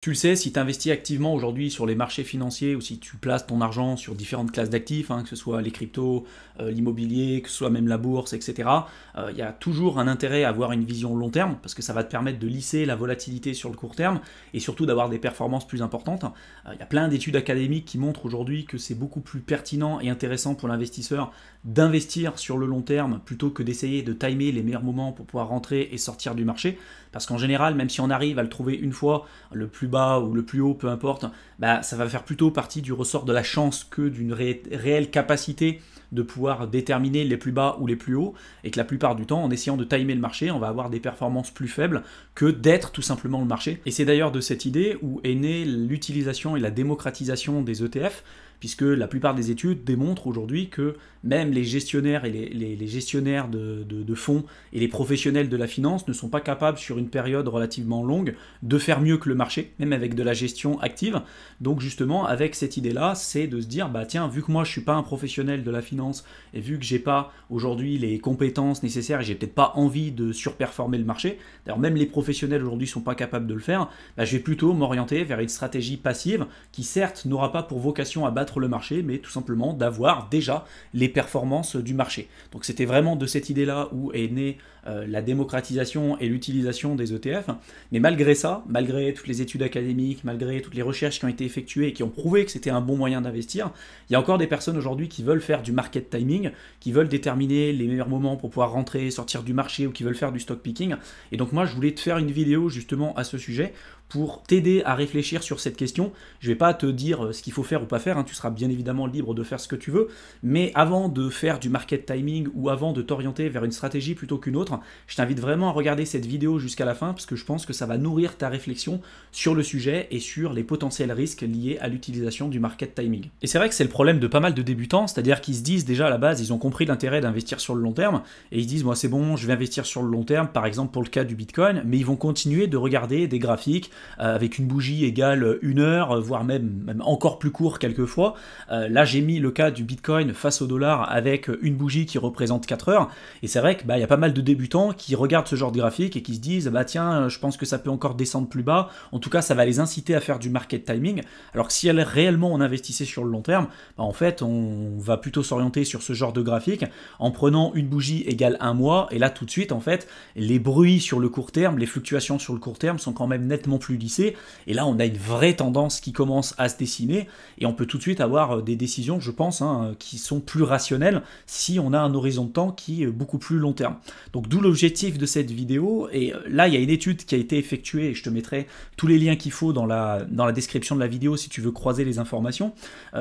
Tu le sais, si tu investis activement aujourd'hui sur les marchés financiers ou si tu places ton argent sur différentes classes d'actifs, que ce soit les cryptos, l'immobilier, que ce soit même la bourse, etc., il y a toujours un intérêt à avoir une vision long terme parce que ça va te permettre de lisser la volatilité sur le court terme et surtout d'avoir des performances plus importantes. Il y a plein d'études académiques qui montrent aujourd'hui que c'est beaucoup plus pertinent et intéressant pour l'investisseur d'investir sur le long terme plutôt que d'essayer de timer les meilleurs moments pour pouvoir rentrer et sortir du marché. Parce qu'en général, même si on arrive à le trouver une fois, le plus bas ou le plus haut, peu importe, ça va faire plutôt partie du ressort de la chance que d'une réelle capacité de pouvoir déterminer les plus bas ou les plus hauts, et que la plupart du temps, en essayant de timer le marché, on va avoir des performances plus faibles que d'être tout simplement le marché. Et c'est d'ailleurs de cette idée où est née l'utilisation et la démocratisation des ETF, puisque la plupart des études démontrent aujourd'hui que même les gestionnaires et les gestionnaires de fonds et les professionnels de la finance ne sont pas capables sur une période relativement longue de faire mieux que le marché, même avec de la gestion active. Donc justement, avec cette idée-là, c'est de se dire, tiens, vu que moi je ne suis pas un professionnel de la finance et vu que j'ai pas aujourd'hui les compétences nécessaires et j'ai peut-être pas envie de surperformer le marché, d'ailleurs même les professionnels aujourd'hui ne sont pas capables de le faire, je vais plutôt m'orienter vers une stratégie passive qui certes n'aura pas pour vocation à battre le marché, mais tout simplement d'avoir déjà les performances du marché. Donc c'était vraiment de cette idée-là où est née la démocratisation et l'utilisation des ETF. Mais malgré ça, malgré toutes les études académiques, malgré toutes les recherches qui ont été effectuées et qui ont prouvé que c'était un bon moyen d'investir, il y a encore des personnes aujourd'hui qui veulent faire du market timing, qui veulent déterminer les meilleurs moments pour pouvoir rentrer, sortir du marché ou qui veulent faire du stock picking. Et donc moi, je voulais te faire une vidéo justement à ce sujet pour t'aider à réfléchir sur cette question. Je ne vais pas te dire ce qu'il faut faire ou pas faire, tu seras bien évidemment libre de faire ce que tu veux, mais avant de faire du market timing ou avant de t'orienter vers une stratégie plutôt qu'une autre, je t'invite vraiment à regarder cette vidéo jusqu'à la fin parce que je pense que ça va nourrir ta réflexion sur le sujet et sur les potentiels risques liés à l'utilisation du market timing. Et c'est vrai que c'est le problème de pas mal de débutants, c'est-à-dire qu'ils se disent déjà à la base, ils ont compris l'intérêt d'investir sur le long terme et ils se disent, moi c'est bon, je vais investir sur le long terme, par exemple pour le cas du Bitcoin, mais ils vont continuer de regarder des graphiques avec une bougie égale 1 heure, voire même encore plus court quelquefois. Là, j'ai mis le cas du Bitcoin face au dollar avec une bougie qui représente 4 heures. Et c'est vrai qu'il y a pas mal de débutants qui regardent ce genre de graphique et qui se disent tiens, je pense que ça peut encore descendre plus bas. En tout cas, ça va les inciter à faire du market timing. Alors que si réellement on investissait sur le long terme, en fait, on va plutôt s'orienter sur ce genre de graphique en prenant une bougie égale 1 mois. Et là, tout de suite, en fait, les bruits sur le court terme, les fluctuations sur le court terme sont quand même nettement plus lissées. Et là, on a une vraie tendance qui commence à se dessiner et on peut tout de suite avoir des décisions, je pense, qui sont plus rationnelles si on a un horizon de temps qui est beaucoup plus long terme. Donc d'où l'objectif de cette vidéo. Et là, il y a une étude qui a été effectuée et je te mettrai tous les liens qu'il faut dans la description de la vidéo si tu veux croiser les informations.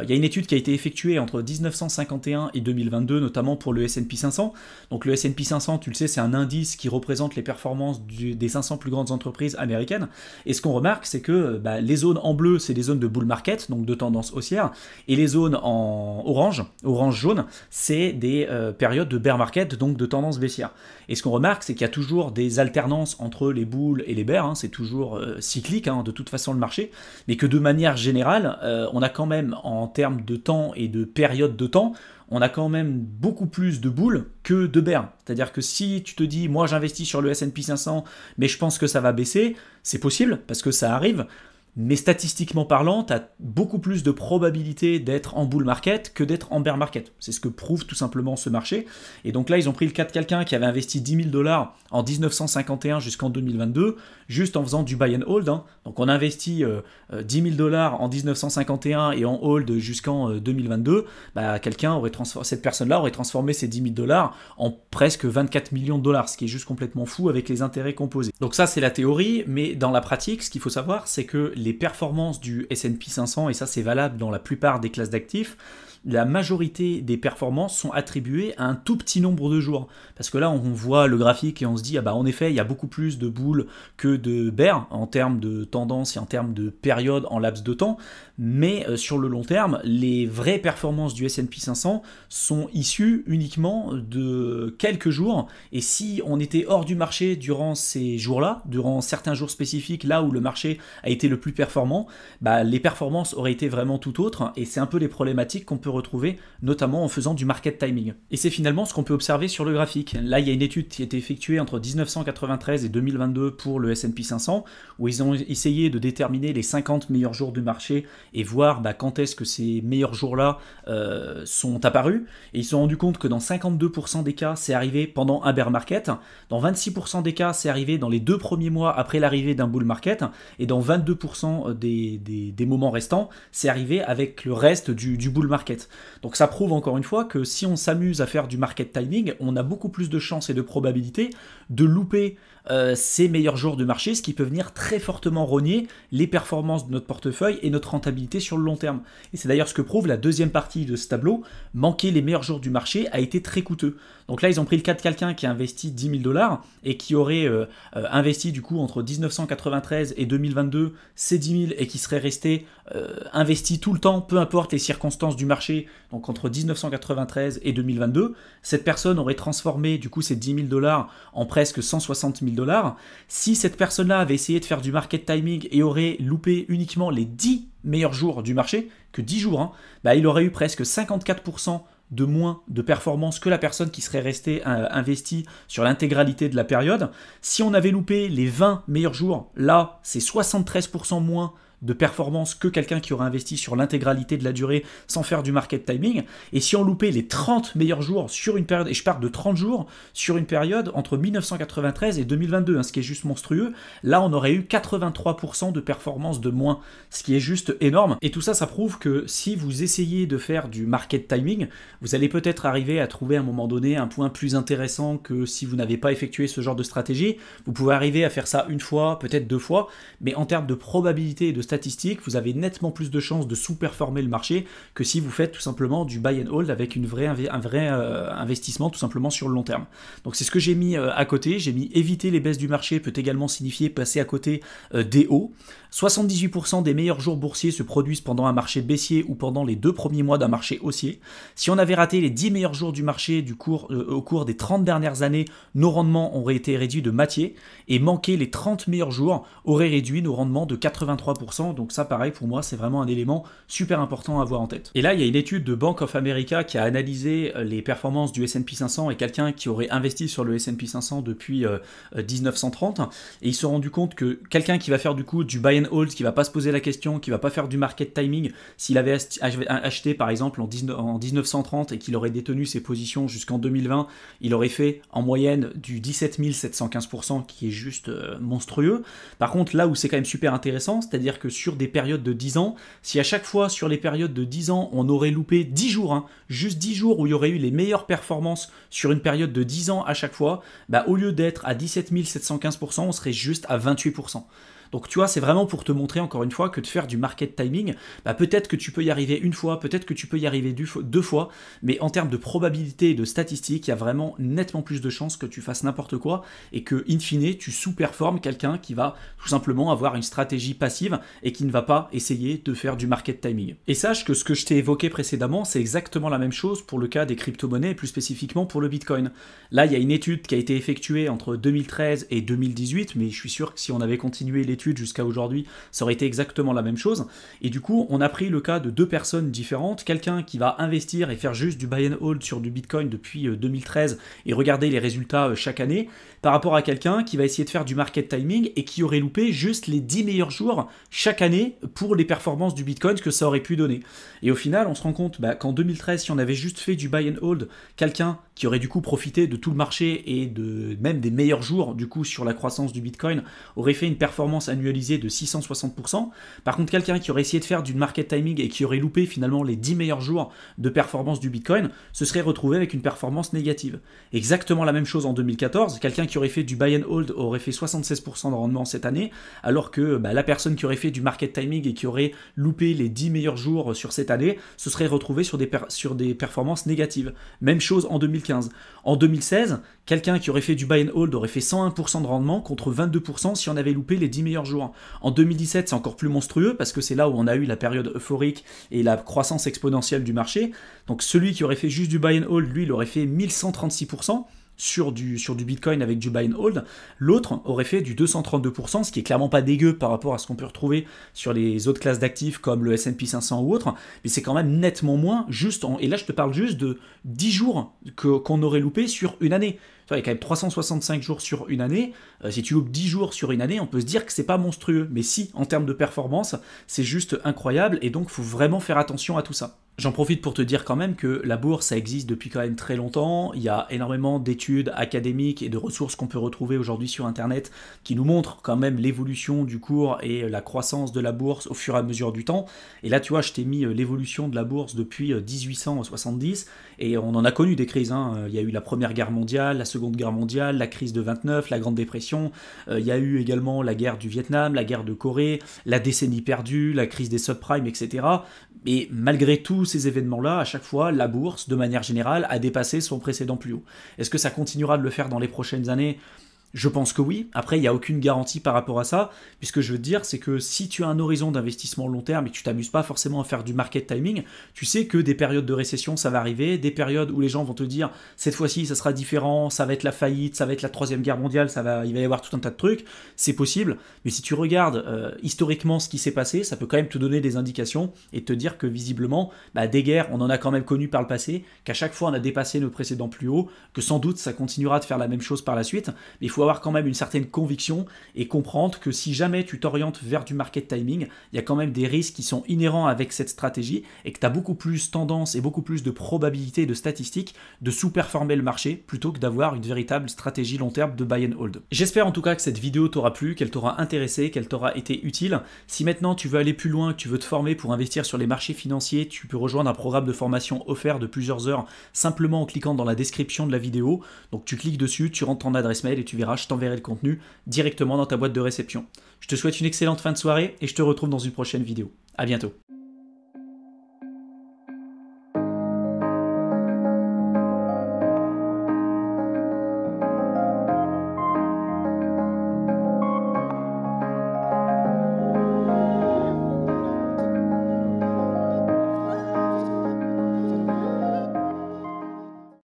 Il y a une étude qui a été effectuée entre 1951 et 2022, notamment pour le S&P 500. Donc le S&P 500, tu le sais, c'est un indice qui représente les performances des 500 plus grandes entreprises américaines. Et ce qu'on remarque, c'est que les zones en bleu, c'est des zones de bull market, donc de tendance haussière, et les zones en orange-jaune, c'est des périodes de bear market, donc de tendance baissière. Et ce qu'on remarque, c'est qu'il y a toujours des alternances entre les bulls et les bears, c'est toujours cyclique, de toute façon le marché, mais que de manière générale, on a quand même, en termes de temps et de période de temps, on a quand même beaucoup plus de bulls que de bears. C'est-à-dire que si tu te dis, moi j'investis sur le S&P 500, mais je pense que ça va baisser, c'est possible, parce que ça arrive, mais statistiquement parlant, tu as beaucoup plus de probabilité d'être en bull market que d'être en bear market. C'est ce que prouve tout simplement ce marché. Et donc là, ils ont pris le cas de quelqu'un qui avait investi 10 000 $ en 1951 jusqu'en 2022, juste en faisant du buy and hold. Donc on investit 10 000 $ en 1951 et en hold jusqu'en 2022. Cette personne-là aurait transformé ces 10 000 $ en presque 24 millions de dollars, ce qui est juste complètement fou avec les intérêts composés. Donc ça, c'est la théorie, mais dans la pratique, ce qu'il faut savoir, c'est que les performances du S&P 500, et ça c'est valable dans la plupart des classes d'actifs, la majorité des performances sont attribuées à un tout petit nombre de jours. Parce que là, on voit le graphique et on se dit, en effet, il y a beaucoup plus de bulls que de bears en termes de tendance et en termes de période en laps de temps. Mais sur le long terme, les vraies performances du S&P 500 sont issues uniquement de quelques jours. Et si on était hors du marché durant ces jours-là, durant certains jours spécifiques, là où le marché a été le plus performant, les performances auraient été vraiment tout autres. Et c'est un peu les problématiques qu'on peut peut retrouver, notamment en faisant du market timing. Et c'est finalement ce qu'on peut observer sur le graphique. Là, il y a une étude qui a été effectuée entre 1993 et 2022 pour le S&P 500, où ils ont essayé de déterminer les 50 meilleurs jours du marché et voir quand est-ce que ces meilleurs jours-là sont apparus. Et ils se sont rendus compte que dans 52% des cas, c'est arrivé pendant un bear market. Dans 26% des cas, c'est arrivé dans les 2 premiers mois après l'arrivée d'un bull market. Et dans 22% des moments restants, c'est arrivé avec le reste du bull market. Donc ça prouve encore une fois que si on s'amuse à faire du market timing, on a beaucoup plus de chances et de probabilités de louper ces meilleurs jours de marché, ce qui peut venir très fortement rogner les performances de notre portefeuille et notre rentabilité sur le long terme. Et c'est d'ailleurs ce que prouve la deuxième partie de ce tableau. Manquer les meilleurs jours du marché a été très coûteux. Donc là, ils ont pris le cas de quelqu'un qui a investi 10 000 $ et qui aurait investi du coup entre 1993 et 2022 ces 10 000 et qui serait resté investi tout le temps, peu importe les circonstances du marché, donc entre 1993 et 2022. Cette personne aurait transformé du coup ces 10 000 $ en presque 160 000 $. Si cette personne-là avait essayé de faire du market timing et aurait loupé uniquement les 10 meilleurs jours du marché, que 10 jours, il aurait eu presque 54% de moins de performance que la personne qui serait restée investie sur l'intégralité de la période. Si on avait loupé les 20 meilleurs jours, là, c'est 73% moins de performance que quelqu'un qui aurait investi sur l'intégralité de la durée sans faire du market timing. Et si on loupait les 30 meilleurs jours sur une période, et je parle de 30 jours, sur une période entre 1993 et 2022, ce qui est juste monstrueux, là on aurait eu 83% de performance de moins, ce qui est juste énorme. Et tout ça, ça prouve que si vous essayez de faire du market timing, vous allez peut-être arriver à trouver à un moment donné un point plus intéressant que si vous n'avez pas effectué ce genre de stratégie. Vous pouvez arriver à faire ça une fois, peut-être 2 fois, mais en termes de probabilité et de statistiques, vous avez nettement plus de chances de sous-performer le marché que si vous faites tout simplement du buy and hold avec un vrai investissement tout simplement sur le long terme. Donc c'est ce que j'ai mis à côté. J'ai mis éviter les baisses du marché peut également signifier passer à côté des hauts. 78% des meilleurs jours boursiers se produisent pendant un marché baissier ou pendant les 2 premiers mois d'un marché haussier. Si on avait raté les 10 meilleurs jours du marché au cours des 30 dernières années, nos rendements auraient été réduits de moitié et manquer les 30 meilleurs jours aurait réduit nos rendements de 83%. Donc ça, pareil, pour moi, c'est vraiment un élément super important à avoir en tête. Et là, il y a une étude de Bank of America qui a analysé les performances du S&P 500 et quelqu'un qui aurait investi sur le S&P 500 depuis 1930. Et ils se sont rendus compte que quelqu'un qui va faire du coup du buy and hold, qui va pas se poser la question, qui va pas faire du market timing, s'il avait acheté par exemple en 1930 et qu'il aurait détenu ses positions jusqu'en 2020, il aurait fait en moyenne du 17 715%, qui est juste monstrueux. Par contre, là où c'est quand même super intéressant, c'est-à-dire que sur des périodes de 10 ans, si à chaque fois sur les périodes de 10 ans, on aurait loupé 10 jours, juste 10 jours où il y aurait eu les meilleures performances sur une période de 10 ans à chaque fois, au lieu d'être à 17 715%, on serait juste à 28%. Donc tu vois, c'est vraiment pour te montrer encore une fois que de faire du market timing, peut-être que tu peux y arriver une fois, peut-être que tu peux y arriver 2 fois, mais en termes de probabilité et de statistiques, il y a vraiment nettement plus de chances que tu fasses n'importe quoi et que, in fine, tu sous-performes quelqu'un qui va tout simplement avoir une stratégie passive et qui ne va pas essayer de faire du market timing. Et sache que ce que je t'ai évoqué précédemment, c'est exactement la même chose pour le cas des crypto-monnaies et plus spécifiquement pour le Bitcoin. Là, il y a une étude qui a été effectuée entre 2013 et 2018, mais je suis sûr que si on avait continué l'étude jusqu'à aujourd'hui, ça aurait été exactement la même chose. Et du coup, on a pris le cas de 2 personnes différentes, quelqu'un qui va investir et faire juste du buy and hold sur du Bitcoin depuis 2013 et regarder les résultats chaque année, par rapport à quelqu'un qui va essayer de faire du market timing et qui aurait loupé juste les 10 meilleurs jours chaque année pour les performances du Bitcoin, ce que ça aurait pu donner. Et au final, on se rend compte qu'en 2013, si on avait juste fait du buy and hold, quelqu'un qui aurait du coup profité de tout le marché et même des meilleurs jours du coup sur la croissance du Bitcoin aurait fait une performance annualisée de 660%. Par contre, quelqu'un qui aurait essayé de faire du market timing et qui aurait loupé finalement les 10 meilleurs jours de performance du Bitcoin se serait retrouvé avec une performance négative. Exactement la même chose en 2014, quelqu'un qui aurait fait du buy and hold aurait fait 76% de rendement cette année, alors que la personne qui aurait fait du market timing et qui aurait loupé les 10 meilleurs jours sur cette année se serait retrouvé sur des performances négatives. Même chose en 2015. En 2016, quelqu'un qui aurait fait du buy and hold aurait fait 101% de rendement contre 22% si on avait loupé les 10 meilleurs jours. En 2017, c'est encore plus monstrueux parce que c'est là où on a eu la période euphorique et la croissance exponentielle du marché. Donc celui qui aurait fait juste du buy and hold, lui, il aurait fait 1136%. sur du Bitcoin avec du buy and hold, l'autre aurait fait du 232%, ce qui est clairement pas dégueu par rapport à ce qu'on peut retrouver sur les autres classes d'actifs comme le S&P 500 ou autre, mais c'est quand même nettement moins, et là je te parle juste de 10 jours qu'on aurait loupé sur une année. Il y a quand même 365 jours sur une année. Si tu loupes 10 jours sur une année, on peut se dire que c'est pas monstrueux. Mais si, en termes de performance, c'est juste incroyable. Et donc, il faut vraiment faire attention à tout ça. J'en profite pour te dire quand même que la bourse, ça existe depuis quand même très longtemps. Il y a énormément d'études académiques et de ressources qu'on peut retrouver aujourd'hui sur Internet qui nous montrent quand même l'évolution du cours et la croissance de la bourse au fur et à mesure du temps. Et là, tu vois, je t'ai mis l'évolution de la bourse depuis 1870 et on en a connu des crises. Il y a eu la Première Guerre mondiale, la Seconde Guerre mondiale, la crise de 29, la Grande Dépression. Il y a eu également la guerre du Vietnam, la guerre de Corée, la décennie perdue, la crise des subprimes, etc. Et malgré tous ces événements-là, à chaque fois, la bourse, de manière générale, a dépassé son précédent plus haut. Est-ce que ça continuera de le faire dans les prochaines années ? Je pense que oui. Après, il n'y a aucune garantie par rapport à ça, puisque je veux te dire, c'est que si tu as un horizon d'investissement long terme et que tu t'amuses pas forcément à faire du market timing, tu sais que des périodes de récession, ça va arriver, des périodes où les gens vont te dire, cette fois-ci, ça sera différent, ça va être la faillite, ça va être la troisième guerre mondiale, il va y avoir tout un tas de trucs, c'est possible, mais si tu regardes historiquement ce qui s'est passé, ça peut quand même te donner des indications et te dire que visiblement, des guerres, on en a quand même connu par le passé, qu'à chaque fois, on a dépassé nos précédents plus hauts, que sans doute, ça continuera de faire la même chose par la suite, mais il faut avoir quand même une certaine conviction et comprendre que si jamais tu t'orientes vers du market timing, il y a quand même des risques qui sont inhérents avec cette stratégie et que tu as beaucoup plus tendance et beaucoup plus de probabilité de statistiques de sous-performer le marché plutôt que d'avoir une véritable stratégie long terme de buy and hold. J'espère en tout cas que cette vidéo t'aura plu, qu'elle t'aura intéressé, qu'elle t'aura été utile. Si maintenant tu veux aller plus loin, que tu veux te former pour investir sur les marchés financiers, tu peux rejoindre un programme de formation offert de plusieurs heures simplement en cliquant dans la description de la vidéo. Donc tu cliques dessus, tu rentres ton adresse mail et tu verras, je t'enverrai le contenu directement dans ta boîte de réception. Je te souhaite une excellente fin de soirée et je te retrouve dans une prochaine vidéo. À bientôt.